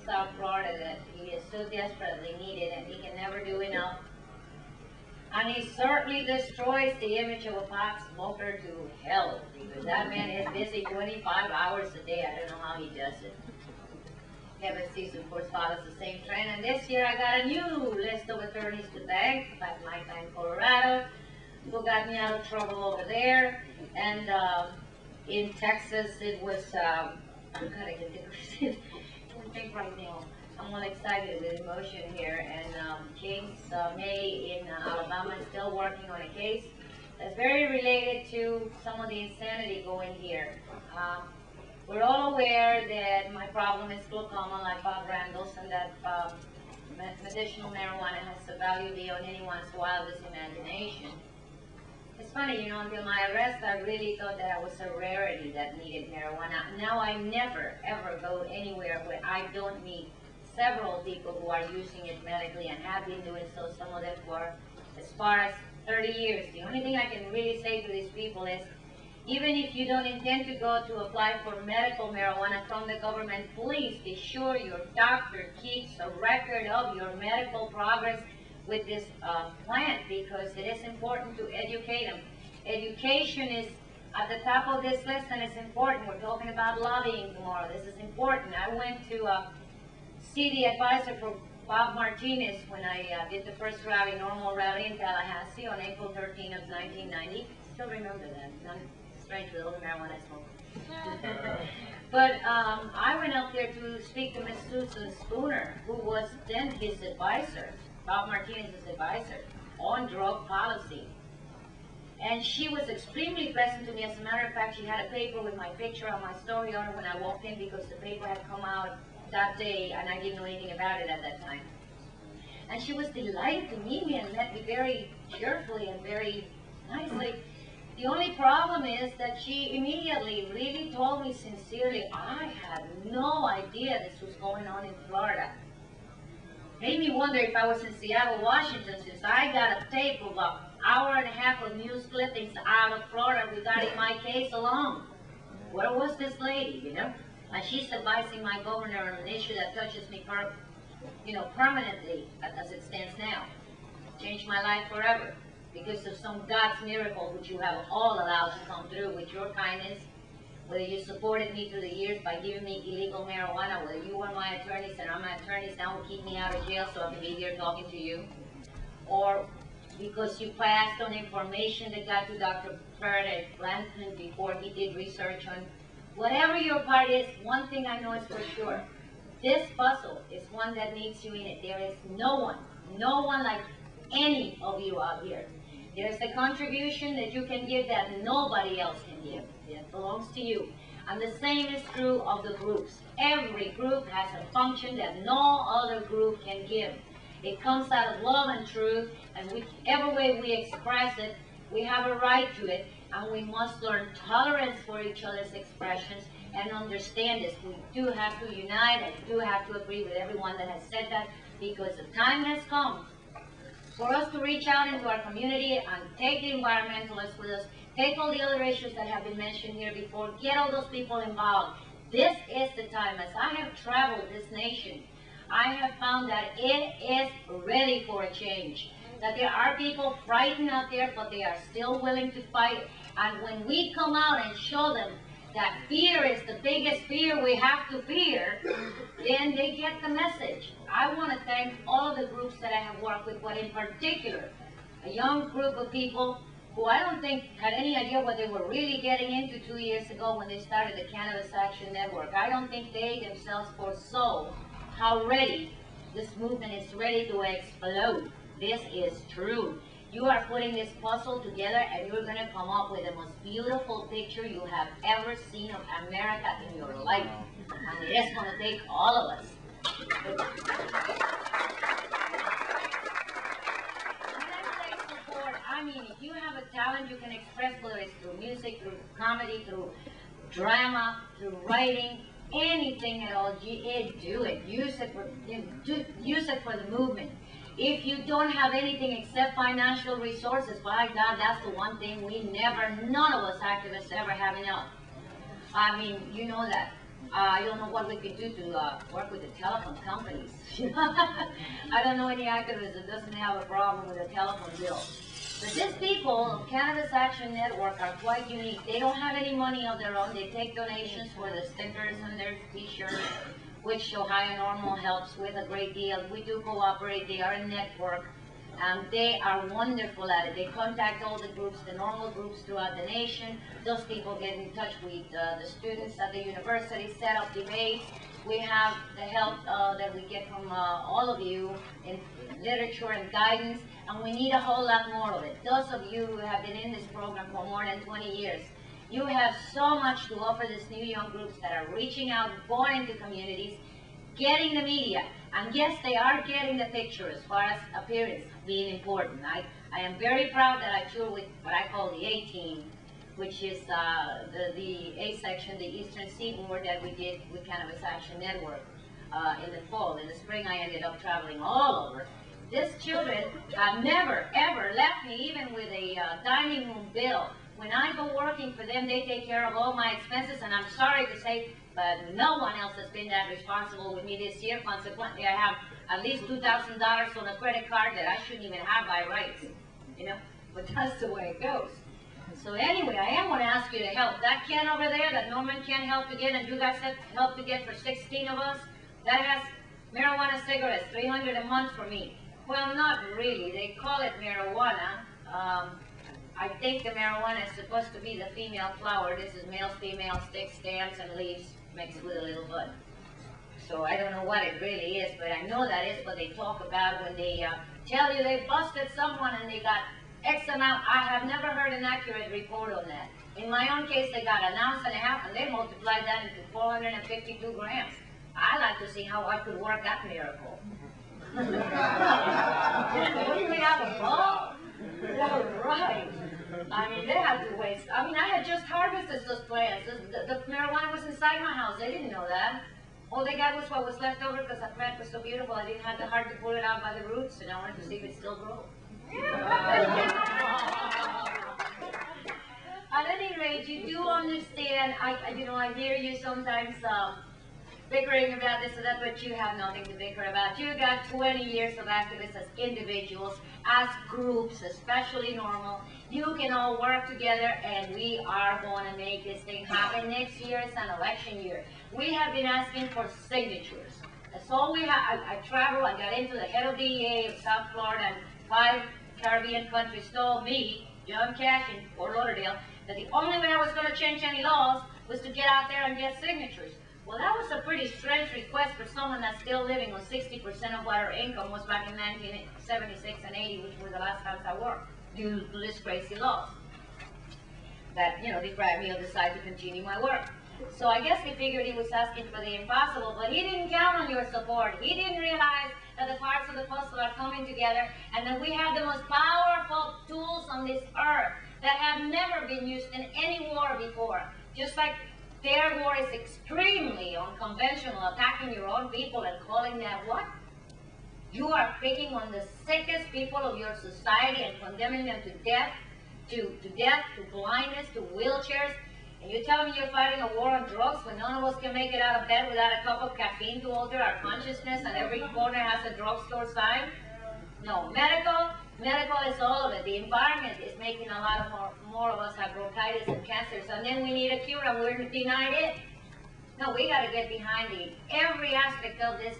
South Florida that he is so desperately needed and he can never do enough. And he certainly destroys the image of a pot smoker to hell, because that man is busy 25 hours a day. I don't know how he does it. Kevin Cease, of course, follows the same trend. And this year I got a new list of attorneys to thank, back my time in Colorado, who got me out of trouble over there. And in Texas, it was, I'm kind of I think right now. I'm all excited with emotion here, and James May in Alabama is still working on a case that's very related to some of the insanity going here. We're all aware that my problem is glaucoma, like Bob Randall's, and that medicinal marijuana has the value beyond anyone's wildest imagination. It's funny, you know, until my arrest, I really thought that I was a rarity that needed marijuana. Now I never, ever go anywhere where I don't meet several people who are using it medically and have been doing so, some of them for as far as 30 years. The only thing I can really say to these people is, even if you don't intend to go to apply for medical marijuana from the government, please be sure your doctor keeps a record of your medical progress with this plant, because it is important to educate them. Education is at the top of this list, and it's important. We're talking about lobbying tomorrow. This is important. I went to see the advisor for Bob Martinez when I did the first rally, norml rally in Tallahassee on April 13 of 1990. Still remember that. Not strange with all the marijuana I smoked. But I went up there to speak to Miss Susan Spooner, who was then his advisor, Bob Martinez's advisor, on drug policy. And she was extremely pleasant to me. As a matter of fact, she had a paper with my picture on my story on it when I walked in, because the paper had come out that day and I didn't know anything about it at that time. And she was delighted to meet me and met me very cheerfully and very nicely. The only problem is that she immediately really told me sincerely, I had no idea this was going on in Florida. Made me wonder if I was in Seattle, Washington, since I got a tape of an hour and a half of news clippings out of Florida regarding my case alone. Where was this lady, you know? And she's advising my governor on an issue that touches me, permanently, as it stands now. Changed my life forever because of some God's miracle, which you have all allowed to come through with your kindness. Whether you supported me through the years by giving me illegal marijuana, whether you were my attorneys and I'm my attorneys now will keep me out of jail so I can be here talking to you, or because you passed on information that got to Dr. Faraday Blanton before he did research on. Whatever your part is, one thing I know is for sure. This puzzle is one that needs you in it. There is no one like any of you out here. There's a contribution that you can give that nobody else can give. It belongs to you. And the same is true of the groups. Every group has a function that no other group can give. It comes out of love and truth, and whichever way we express it, we have a right to it, and we must learn tolerance for each other's expressions and understand this. We do have to unite, and do have to agree with everyone that has said that, because the time has come for us to reach out into our community and take the environmentalists with us, take all the other issues that have been mentioned here before, get all those people involved. This is the time. As I have traveled this nation, I have found that it is ready for a change. That there are people frightened out there, but they are still willing to fight. And when we come out and show them that fear is the biggest fear we have to fear, then they get the message. I want to thank all of the groups that I have worked with, but in particular, a young group of people who I don't think had any idea what they were really getting into 2 years ago when they started the Cannabis Action Network. I don't think they themselves foresaw how ready this movement is ready to explode. This is true. You are putting this puzzle together and you're going to come up with the most beautiful picture you have ever seen of America in your life. And it is going to take all of us. I mean, if you have a talent you can express, whether it's through music, through comedy, through drama, through writing, anything at all, do it. Use it for the movement. If you don't have anything except financial resources, by God, that's the one thing none of us activists ever have enough. I mean, you know that. I don't know what we could do to work with the telephone companies. I don't know any activist that doesn't have a problem with a telephone bill. But these people, Cannabis Action Network, are quite unique. They don't have any money of their own. They take donations for the stickers and their t-shirts, which Ohio Normal helps with a great deal. We do cooperate. They are a network. They are wonderful at it. They contact all the groups, the normal groups throughout the nation. Those people get in touch with the students at the university, set up debates. We have the help that we get from all of you in literature and guidance, and we need a whole lot more of it. Those of you who have been in this program for more than 20 years, you have so much to offer these new young groups that are reaching out, going into communities, getting the media. And yes, they are getting the picture as far as appearance being important. I am very proud that I tour with what I call the A team, which is the A section, the Eastern Seaboard, that we did with Cannabis Action Network in the fall. In the spring, I ended up traveling all over. These children have never, ever left me even with a dining room bill. When I go working for them, they take care of all my expenses, and I'm sorry to say, but no one else has been that responsible with me this year. Consequently, I have at least $2,000 on a credit card that I shouldn't even have by rights, but that's the way it goes. So anyway, I am going to ask you to help. That can over there that Norman can help to get, and you guys have help to get for 16 of us, that has marijuana cigarettes, $300 a month for me. Well, not really. They call it marijuana. I think the marijuana is supposed to be the female flower. This is male, female, sticks, stems, and leaves mixed with a little bud. So I don't know what it really is, but I know that is what they talk about when they tell you they busted someone and they got X amount. I have never heard an accurate report on that. In my own case, they got 1.5 ounces, and they multiplied that into 452 grams. I'd like to see how I could work that miracle. Wouldn't we have a ball? Yeah, right. I mean, they had to waste. I mean, I had just harvested those plants. The marijuana was inside my house. They didn't know that. All they got was what was left over because that plant was so beautiful. I didn't have the heart to pull it out by the roots, and I wanted to see if it still grew. At any rate, you do understand. I hear you sometimes bickering about this or that, but you have nothing to bicker about. You got 20 years of activists as individuals, as groups, especially normal. You can all work together, and we are going to make this thing happen. Next year is an election year. We have been asking for signatures. That's all we have. I traveled, I got into the head of DEA of South Florida, and 5 Caribbean countries told me, John Cash in Fort Lauderdale, that the only way I was going to change any laws was to get out there and get signatures. Well, that was a pretty strange request for someone that's still living on 60% of what her income was back in 1976 and 80, which were the last times I worked, due to this crazy laws that, deprived me of the side to continue my work. So I guess he figured he was asking for the impossible, but he didn't count on your support. He didn't realize that the parts of the puzzle are coming together, and that we have the most powerful tools on this earth that have never been used in any war before. Just like their war is extremely unconventional, attacking your own people and calling them what? You are picking on the sickest people of your society and condemning them to death, to blindness, to wheelchairs. And you tell me you're fighting a war on drugs when none of us can make it out of bed without a cup of caffeine to alter our consciousness, and every corner has a drugstore sign? No, medical is all of it. The environment is making a lot of more of us have bronchitis and cancers, and then we need a cure and we're denied it. No, we got to get behind every aspect of this.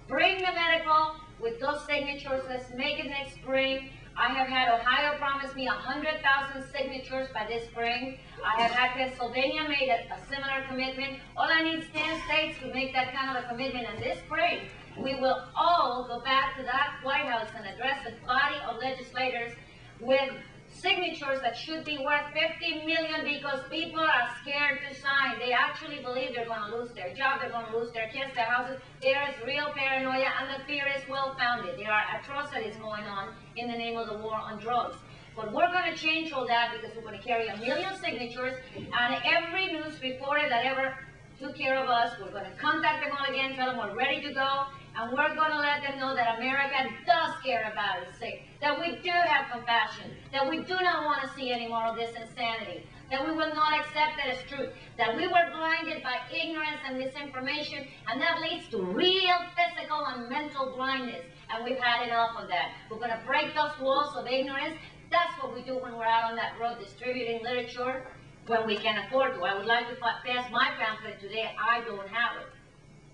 Bring the medical with those signatures. Let's make it next spring. I have had Ohio promise me 100,000 signatures by this spring. I have had Pennsylvania made a similar commitment. All I need is 10 states to make that kind of a commitment. And this spring, we will all go back to that White House and address the body of legislators with signatures that should be worth $50 million, because people are scared to sign. They actually believe they're going to lose their job, they're going to lose their kids, their houses. There is real paranoia, and the fear is well-founded. There are atrocities going on in the name of the war on drugs. But we're going to change all that, because we're going to carry 1 million signatures, and every news reporter that ever took care of us, we're going to contact them all again, tell them we're ready to go, and we're going to let them know that America does care about the sick, that we do have compassion, that we do not want to see any more of this insanity, that we will not accept it as truth, that we were blinded by ignorance and misinformation, and that leads to real physical and mental blindness, and we've had enough of that. We're going to break those walls of ignorance. That's what we do when we're out on that road distributing literature, when we can afford to. I would like to pass my pamphlet today. I don't have it.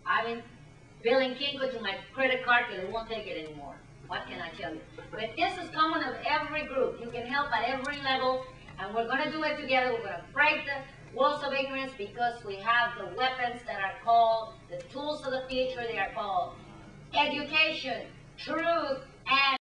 I've been billing Kinko to my credit card because they won't take it anymore. What can I tell you? But this is common of every group. You can help at every level, and we're going to do it together. We're going to break the walls of ignorance because we have the weapons that are called the tools of the future. They are called education, truth, and